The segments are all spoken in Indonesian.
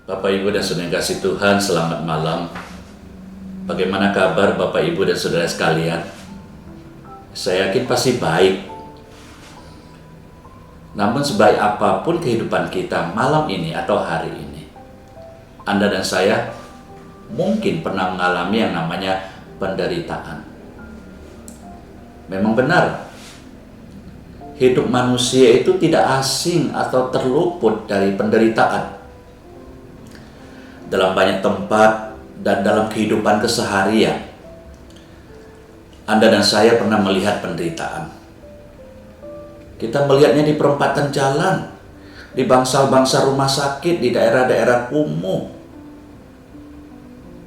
Bapak Ibu dan Saudara yang kasih Tuhan, selamat malam. Bagaimana kabar Bapak Ibu dan Saudara sekalian? Saya yakin pasti baik. Namun sebaik apapun kehidupan kita malam ini atau hari ini, Anda dan saya mungkin pernah mengalami yang namanya penderitaan. Memang benar, hidup manusia itu tidak asing atau terluput dari penderitaan. Dalam banyak tempat dan dalam kehidupan keseharian, Anda dan saya pernah melihat penderitaan. Kita melihatnya di perempatan jalan, di bangsal-bangsal rumah sakit, di daerah-daerah kumuh.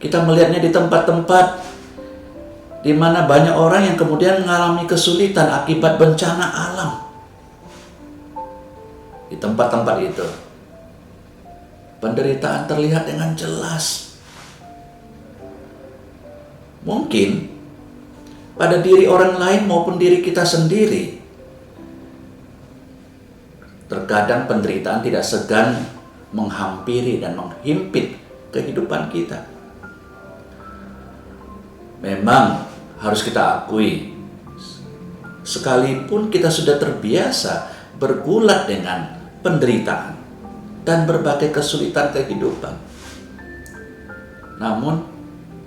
Kita melihatnya di tempat-tempat di mana banyak orang yang kemudian mengalami kesulitan akibat bencana alam. Di tempat-tempat itu, penderitaan terlihat dengan jelas. Mungkin pada diri orang lain maupun diri kita sendiri, terkadang penderitaan tidak segan menghampiri dan menghimpit kehidupan kita. Memang harus kita akui, sekalipun kita sudah terbiasa bergulat dengan penderitaan dan berbagai kesulitan kehidupan, namun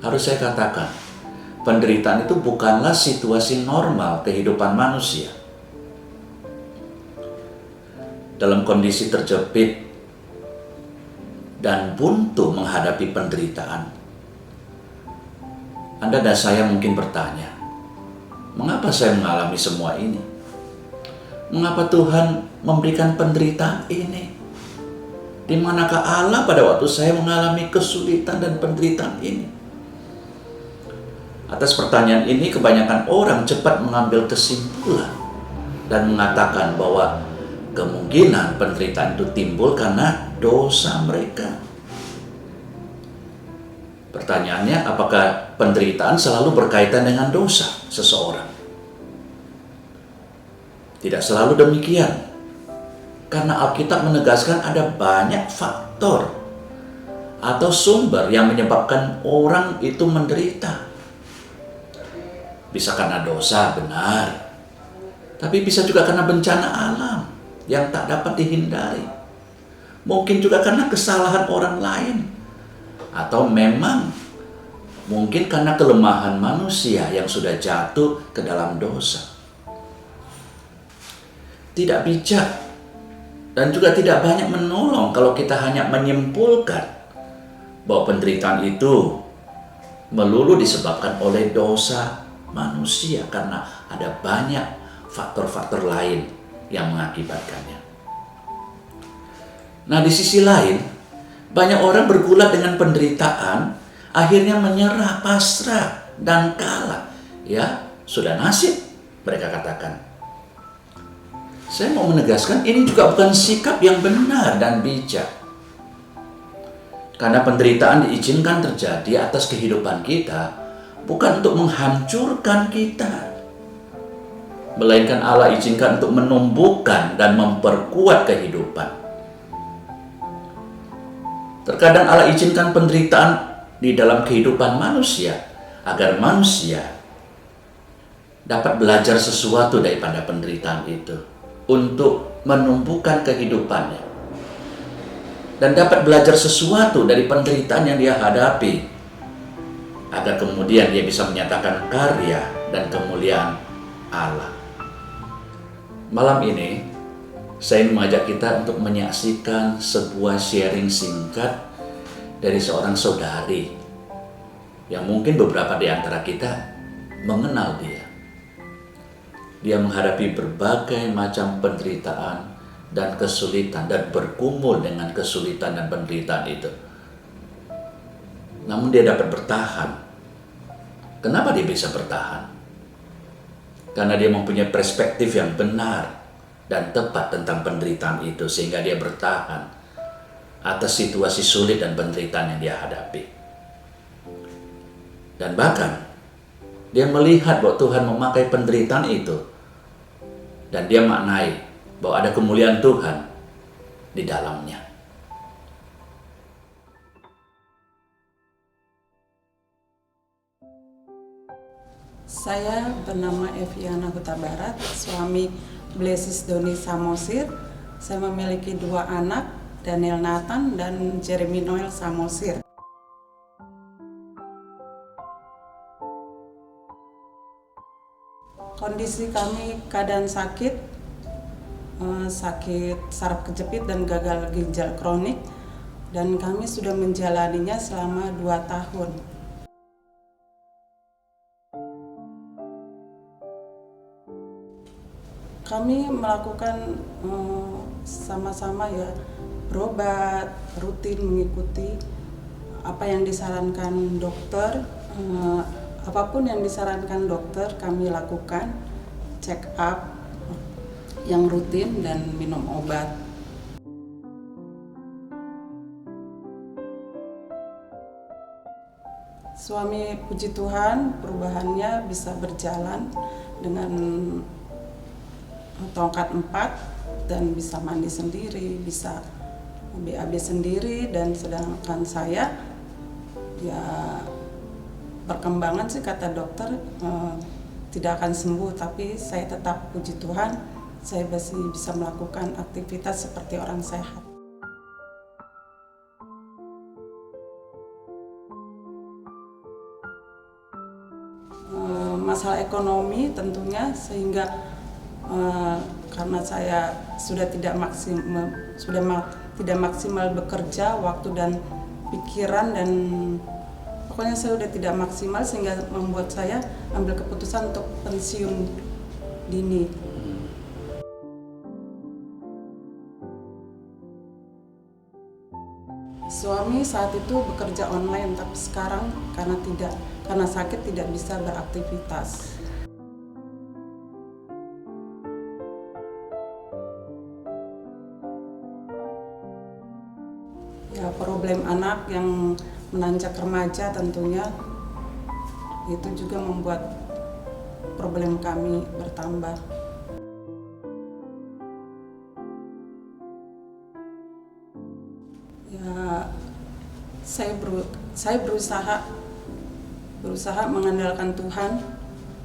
harus saya katakan, penderitaan itu bukanlah situasi normal kehidupan manusia. Dalam kondisi terjepit dan buntu menghadapi penderitaan, Anda dan saya mungkin bertanya, mengapa saya mengalami semua ini? Mengapa Tuhan memberikan penderitaan ini? Di manakah Allah pada waktu saya mengalami kesulitan dan penderitaan ini? Atas pertanyaan ini, kebanyakan orang cepat mengambil kesimpulan dan mengatakan bahwa kemungkinan penderitaan itu timbul karena dosa mereka. Pertanyaannya, apakah penderitaan selalu berkaitan dengan dosa seseorang? Tidak selalu demikian. Karena Alkitab menegaskan ada banyak faktor atau sumber yang menyebabkan orang itu menderita. Bisa karena dosa, benar. Tapi bisa juga karena bencana alam yang tak dapat dihindari. Mungkin juga karena kesalahan orang lain. Atau memang mungkin karena kelemahan manusia yang sudah jatuh ke dalam dosa. Tidak bijak dan juga tidak banyak menolong kalau kita hanya menyimpulkan bahwa penderitaan itu melulu disebabkan oleh dosa manusia, karena ada banyak faktor-faktor lain yang mengakibatkannya. Nah, di sisi lain, banyak orang bergulat dengan penderitaan, akhirnya menyerah, pasrah, dan kalah. Ya, sudah nasib, mereka katakan. Saya mau menegaskan, ini juga bukan sikap yang benar dan bijak. Karena penderitaan diizinkan terjadi atas kehidupan kita, bukan untuk menghancurkan kita, melainkan Allah izinkan untuk menumbuhkan dan memperkuat kehidupan. Terkadang Allah izinkan penderitaan di dalam kehidupan manusia, agar manusia dapat belajar sesuatu daripada penderitaan itu, untuk menumbuhkan kehidupannya, dan dapat belajar sesuatu dari penderitaan yang dia hadapi, agar kemudian dia bisa menyatakan karya dan kemuliaan Allah. Malam ini, saya ingin mengajak kita untuk menyaksikan sebuah sharing singkat dari seorang saudari yang mungkin beberapa di antara kita mengenal dia. Dia menghadapi berbagai macam penderitaan dan kesulitan dan bergumul dengan kesulitan dan penderitaan itu. Namun dia dapat bertahan. Kenapa dia bisa bertahan? Karena dia mempunyai perspektif yang benar dan tepat tentang penderitaan itu, sehingga dia bertahan atas situasi sulit dan penderitaan yang dia hadapi. Dan bahkan dia melihat bahwa Tuhan memakai penderitaan itu, dan dia maknai bahwa ada kemuliaan Tuhan di dalamnya. Saya bernama Eviana Huta Barat, suami Blesis Doni Samosir. Saya memiliki 2 anak, Daniel Nathan dan Jeremy Noel Samosir. Kondisi kami keadaan sakit saraf kejepit dan gagal ginjal kronik, dan kami sudah menjalaninya selama 2 tahun. Kami melakukan sama-sama ya, berobat, rutin mengikuti apa yang disarankan dokter. Apapun yang disarankan dokter kami lakukan, check up yang rutin dan minum obat. Suami puji Tuhan perubahannya bisa berjalan dengan tongkat 4 dan bisa mandi sendiri, bisa BAB sendiri, dan sedangkan saya ya perkembangan sih kata dokter tidak akan sembuh, tapi saya tetap puji Tuhan saya masih bisa melakukan aktivitas seperti orang sehat. Masalah ekonomi tentunya, sehingga karena saya sudah tidak maksimal bekerja, waktu dan pikiran, dan pokoknya saya sudah tidak maksimal, sehingga membuat saya ambil keputusan untuk pensiun dini. Suami saat itu bekerja online, tapi sekarang karena sakit tidak bisa beraktivitas. Ya, problem anak yang menanjak remaja tentunya itu juga membuat problem kami bertambah. Ya, saya berusaha mengandalkan Tuhan,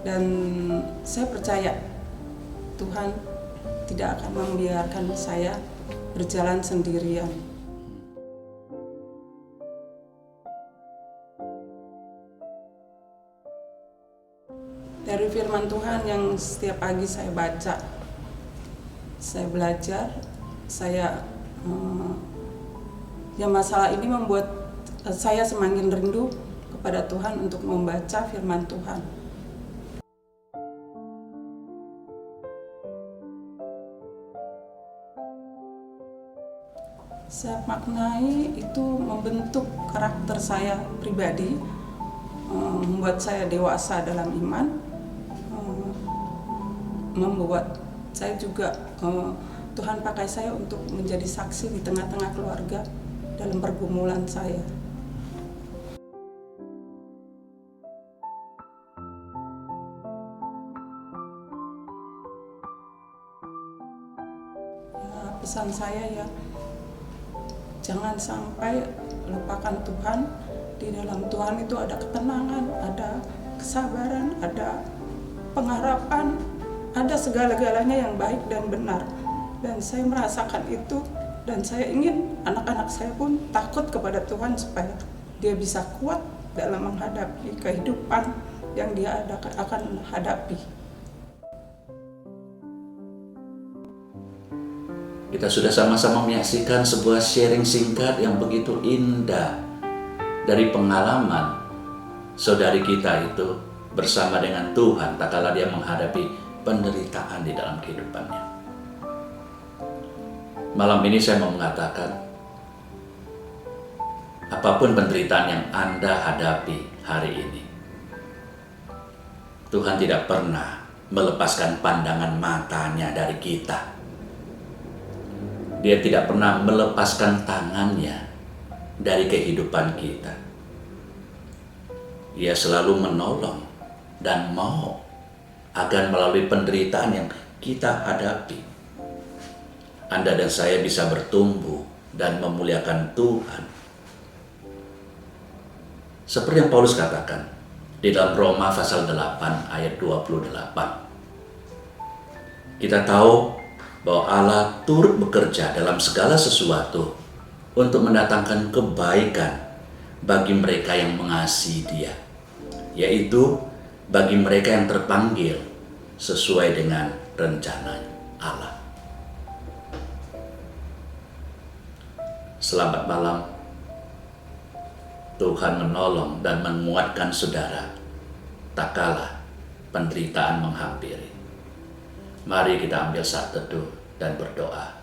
dan saya percaya Tuhan tidak akan membiarkan saya berjalan sendirian. Dari firman Tuhan yang setiap pagi saya baca, saya belajar, ya masalah ini membuat saya semakin rindu kepada Tuhan untuk membaca firman Tuhan. Saya maknai itu membentuk karakter saya pribadi, membuat saya dewasa dalam iman, membuat saya juga Tuhan pakai saya untuk menjadi saksi di tengah-tengah keluarga dalam pergumulan saya. Ya, pesan saya ya, jangan sampai lupakan Tuhan. Di dalam Tuhan itu ada ketenangan, ada kesabaran, ada pengharapan, ada segala-galanya yang baik dan benar. Dan saya merasakan itu, dan saya ingin anak-anak saya pun takut kepada Tuhan supaya dia bisa kuat dalam menghadapi kehidupan yang dia akan hadapi. Kita sudah sama-sama menyaksikan sebuah sharing singkat yang begitu indah dari pengalaman saudari kita itu bersama dengan Tuhan tak kala dia menghadapi penderitaan di dalam kehidupannya. Malam ini saya mau mengatakan, apapun penderitaan yang Anda hadapi hari ini, Tuhan tidak pernah melepaskan pandangan matanya dari kita. Dia tidak pernah melepaskan tangannya dari kehidupan kita. Dia selalu menolong dan mau agar melalui penderitaan yang kita hadapi, Anda dan saya bisa bertumbuh dan memuliakan Tuhan. Seperti yang Paulus katakan, Di dalam Roma pasal 8 ayat 28. Kita tahu bahwa Allah turut bekerja dalam segala sesuatu untuk mendatangkan kebaikan bagi mereka yang mengasihi Dia, yaitu bagi mereka yang terpanggil sesuai dengan rencana Allah. Selamat malam. Tuhan menolong dan menguatkan saudara tak kalah penderitaan menghampiri. Mari kita ambil saat teduh dan berdoa.